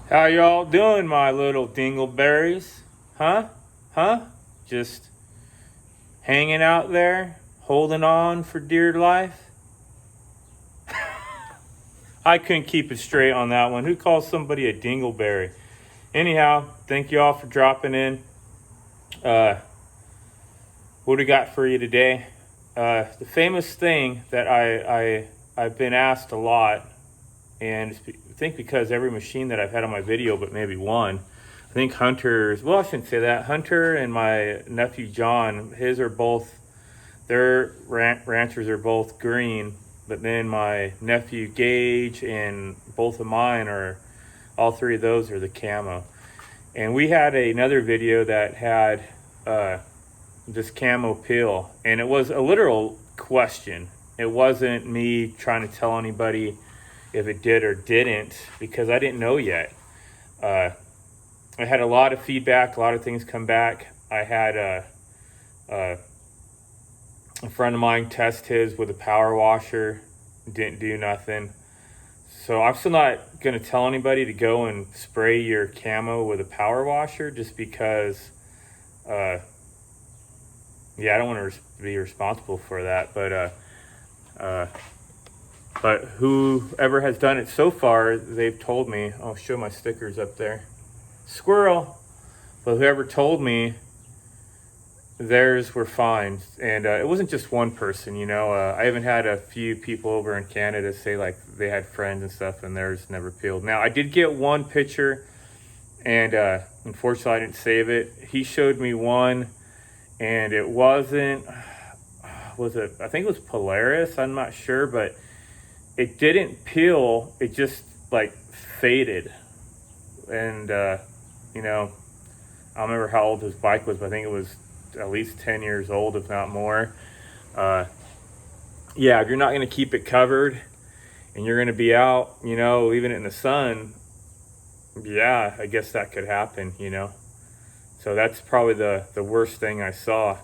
How y'all doing, my little dingleberries? Huh? Huh? Just hanging out there, holding on for dear life? I couldn't keep it straight on that one. Who calls somebody a dingleberry? Anyhow, thank you all for dropping in. What do we got for you today? The famous thing that I've been asked a lot, and I think because every machine that I've had on my video, but maybe one, I think Hunter's, well, I shouldn't say that. Hunter and my nephew John, his are both, their ranchers are both green, but then my nephew Gage and both of mine are, all three of those are the camo. And we had another video that had this camo peel, and it was a literal question. It wasn't me trying to tell anybody if it did or didn't, because I didn't know yet. I had a lot of feedback, a lot of things come back. I had a friend of mine test his with a power washer, didn't do nothing. So I'm still not going to tell anybody to go and spray your camo with a power washer, just because I don't want to be responsible for that. But whoever has done it so far, they've told me, I'll show my stickers up there. Squirrel. But whoever told me, theirs were fine. And it wasn't just one person, I even had a few people over in Canada say like they had friends and stuff and theirs never peeled. Now, I did get one picture, and unfortunately I didn't save it. He showed me one, and it wasn't, I think it was Polaris, I'm not sure, but it didn't peel, it just like faded. And I don't remember how old his bike was, but I think it was at least 10 years old, if not more. If you're not going to keep it covered and you're going to be out, leaving it in the sun, I guess that could happen, So that's probably the worst thing I saw.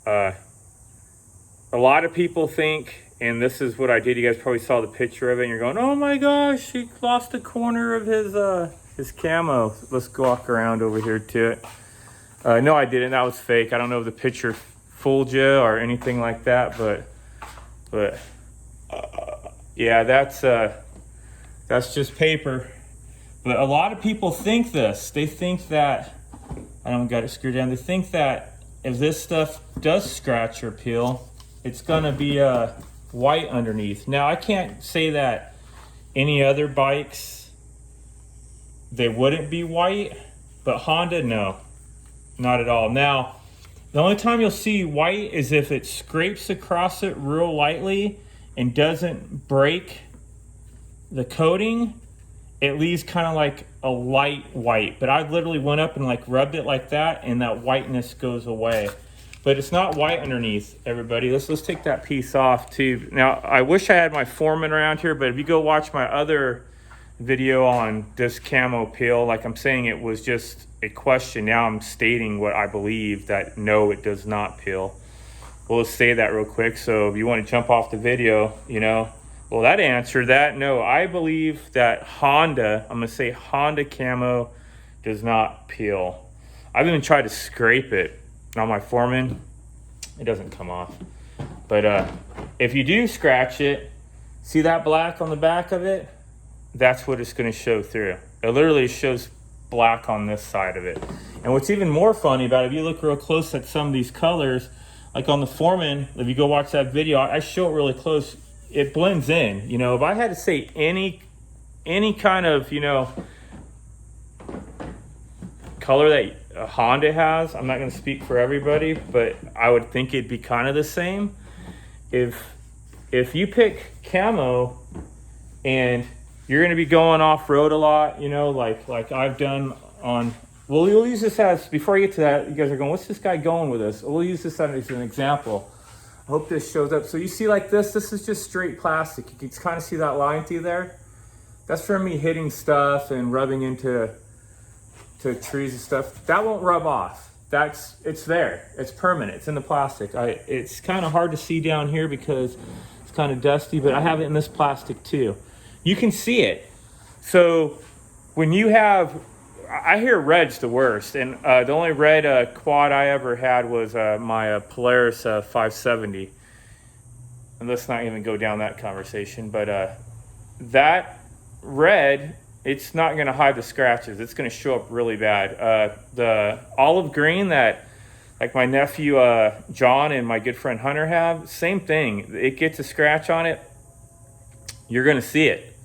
A lot of people think, and this is what I did, you guys probably saw the picture of it, and you're going, oh my gosh, he lost a corner of his camo. Let's go walk around over here to it. No, I didn't. That was fake. I don't know if the picture fooled you or anything like that, but that's just paper. But a lot of people think this. They think that, I don't got it screwed down. They think that if this stuff does scratch or peel, it's gonna be white underneath. Now, I can't say that any other bikes, they wouldn't be white, but Honda, no. Not at all. Now, the only time you'll see white is if it scrapes across it real lightly and doesn't break the coating. It leaves kind of like a light white. But I literally went up and like rubbed it like that, and that whiteness goes away. But it's not white underneath, everybody. Let's take that piece off too. Now, I wish I had my foreman around here, but if you go watch my other video on this camo peel, like I'm saying, it was just a question. Now I'm stating what I believe, that no, it does not peel. Well, let's say that real quick. So if you want to jump off the video, well, that answered that. No, I believe that Honda, I'm going to say Honda camo does not peel. I've even tried to scrape it on my foreman. It doesn't come off. But if you do scratch it, see that black on the back of it? That's what it's going to show through. It literally shows black on this side of it. And what's even more funny about it, if you look real close at some of these colors, like on the Foreman, if you go watch that video, I show it really close, it blends in. If I had to say any kind of, color that a Honda has, I'm not going to speak for everybody, but I would think it'd be kind of the same. If you pick camo and you're going to be going off-road a lot, like I've done on, well, we'll use this as, before I get to that, you guys are going, what's this guy going with this? We'll use this as an example. I hope this shows up. So you see like this is just straight plastic. You can kind of see that line through there. That's from me hitting stuff and rubbing into trees and stuff. That won't rub off. It's there. It's permanent. It's in the plastic. It's kind of hard to see down here because kind of dusty, but I have it in this plastic too. You can see it. So when you have, I hear red's the worst, and the only red quad I ever had was my Polaris 570. And let's not even go down that conversation, but that red, it's not going to hide the scratches. It's going to show up really bad. The olive green that like my nephew John and my good friend Hunter have, same thing. It gets a scratch on it, you're going to see it.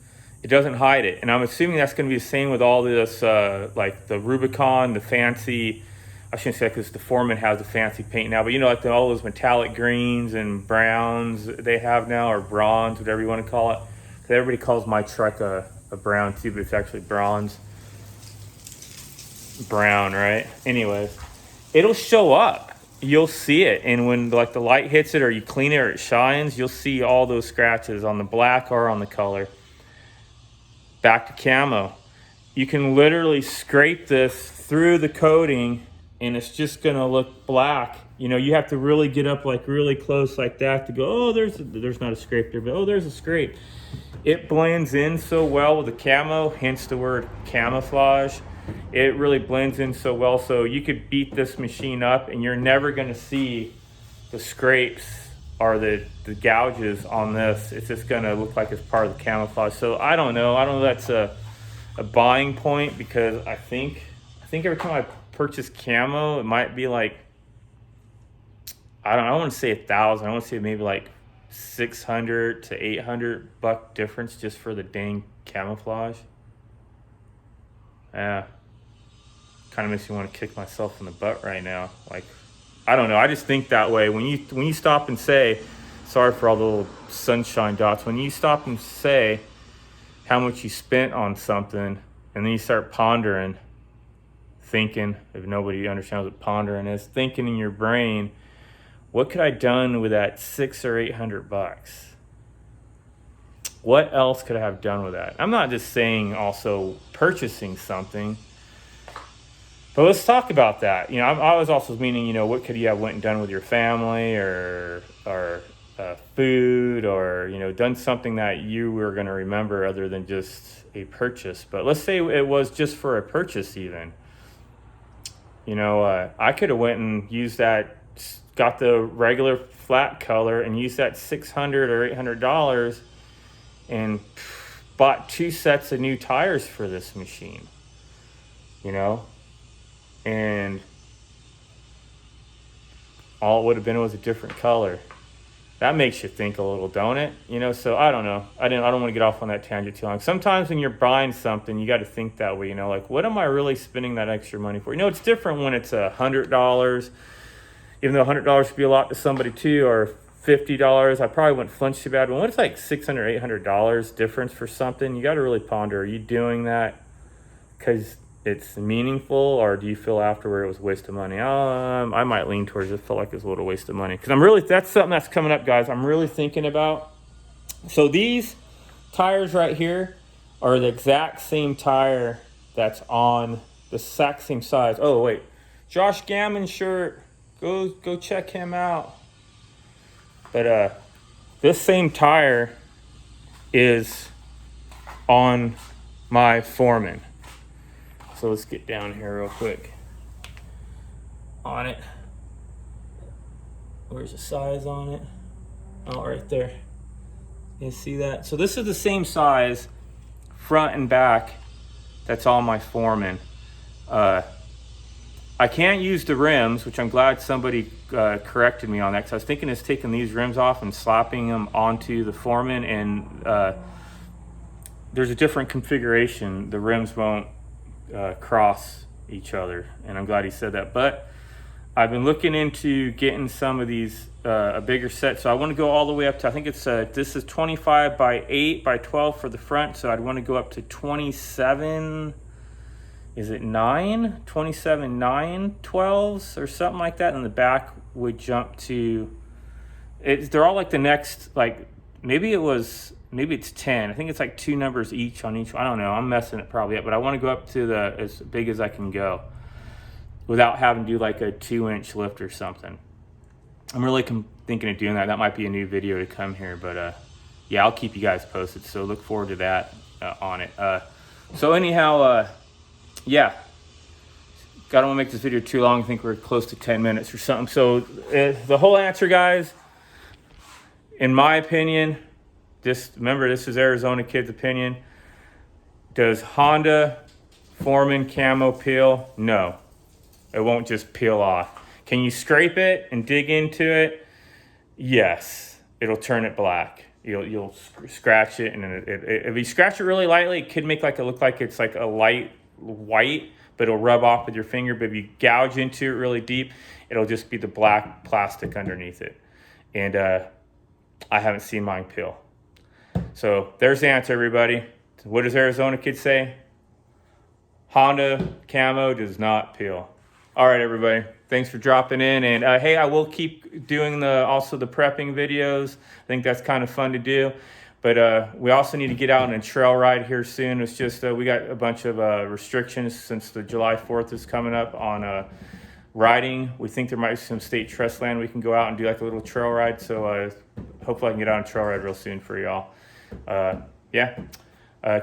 It doesn't hide it. And I'm assuming that's going to be the same with all this, like the Rubicon, the fancy, I shouldn't say that because the Foreman has the fancy paint now, but you know, like all those metallic greens and browns they have now, or bronze, whatever you want to call it. Everybody calls my truck a brown too, but it's actually bronze. Brown, right? Anyways, it'll show up. You'll see it. And when like the light hits it or you clean it or it shines, you'll see all those scratches on the black or on the color. Back to camo. You can literally scrape this through the coating and it's just gonna look black. You know, you have to really get up like really close like that to go, oh, there's not a scrape there, but oh, there's a scrape. It blends in so well with the camo, hence the word camouflage. It really blends in so well, so you could beat this machine up and you're never gonna see the scrapes or the gouges on this. It's just gonna look like it's part of the camouflage. So I don't know if that's a buying point, because I think every time I purchase camo, it might be like, I want to say 1,000. I want to say maybe like 600 to 800 buck difference just for the dang camouflage. Yeah, kind of makes me want to kick myself in the butt right now. Like, I don't know. I just think that way. When you stop and say, sorry for all the little sunshine dots. When you stop and say how much you spent on something, and then you start pondering, thinking, if nobody understands what pondering is, thinking in your brain, what could I have done with that $600 or $800? What else could I have done with that? I'm not just saying also purchasing something, but let's talk about that. You know, I was also meaning, you know, what could you have went and done with your family or food, or, you know, done something that you were going to remember other than just a purchase. But let's say it was just for a purchase even. You know, I could have went and used that, got the regular flat color and used that $600 or $800 and bought 2 sets of new tires for this machine, you know, and all it would have been was a different color. That makes you think a little, don't it? You know, so I don't know. I don't want to get off on that tangent too long. Sometimes when you're buying something, you got to think that way, you know, like, what am I really spending that extra money for? You know, it's different when it's $100, even though $100 would be a lot to somebody too, or $50. I probably wouldn't flinch too bad. But when it's like $600, $800 difference for something, you got to really ponder, are you doing that because it's meaningful, or do you feel afterward it was a waste of money? I might lean towards it felt like it was a little waste of money, because that's something that's coming up, guys. I'm really thinking about. So these tires right here are the exact same tire that's on the exact same size. Oh wait, Josh Gammon shirt, go check him out. But this same tire is on my Foreman. So let's get down here real quick on it. Where's the size on it? Oh, right there. You see that? So this is the same size, front and back, that's on my Foreman. I can't use the rims, which I'm glad somebody corrected me on that, because I was thinking of taking these rims off and slapping them onto the Foreman, and there's a different configuration. The rims won't cross each other, and I'm glad he said that. But I've been looking into getting some of these a bigger set, so I want to go all the way up to, I think it's this is 25 by 8 by 12 for the front, so I'd want to go up to 27, is it 9, 27 9 12s or something like that, and the back would jump to they're all like the next, like maybe it's 10. I think it's like 2 numbers each on each one. I don't know. I'm messing it probably up, but I want to go up to as big as I can go without having to do like a 2-inch lift or something. I'm really thinking of doing that. That might be a new video to come here, but yeah, I'll keep you guys posted. So look forward to that on it. So anyhow, yeah, I don't want to make this video too long. I think we're close to 10 minutes or something. So the whole answer, guys, in my opinion, remember, this is Arizona Kid's opinion. Does Honda Foreman Camo peel? No, it won't just peel off. Can you scrape it and dig into it? Yes, it'll turn it black. You'll scratch it, and if you scratch it really lightly, it could make it look like it's like a light white, but it'll rub off with your finger. But if you gouge into it really deep, it'll just be the black plastic underneath it. And I haven't seen mine peel. So there's the answer, everybody. What does Arizona Kid say? Honda Camo does not peel. All right, everybody. Thanks for dropping in. And hey, I will keep doing also the prepping videos. I think that's kind of fun to do. But we also need to get out on a trail ride here soon. It's just we got a bunch of restrictions since the July 4th is coming up on riding. We think there might be some state trust land we can go out and do like a little trail ride. So hopefully I can get on a trail ride real soon for y'all. Yeah.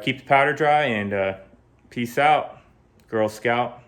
Keep the powder dry and peace out, Girl Scout.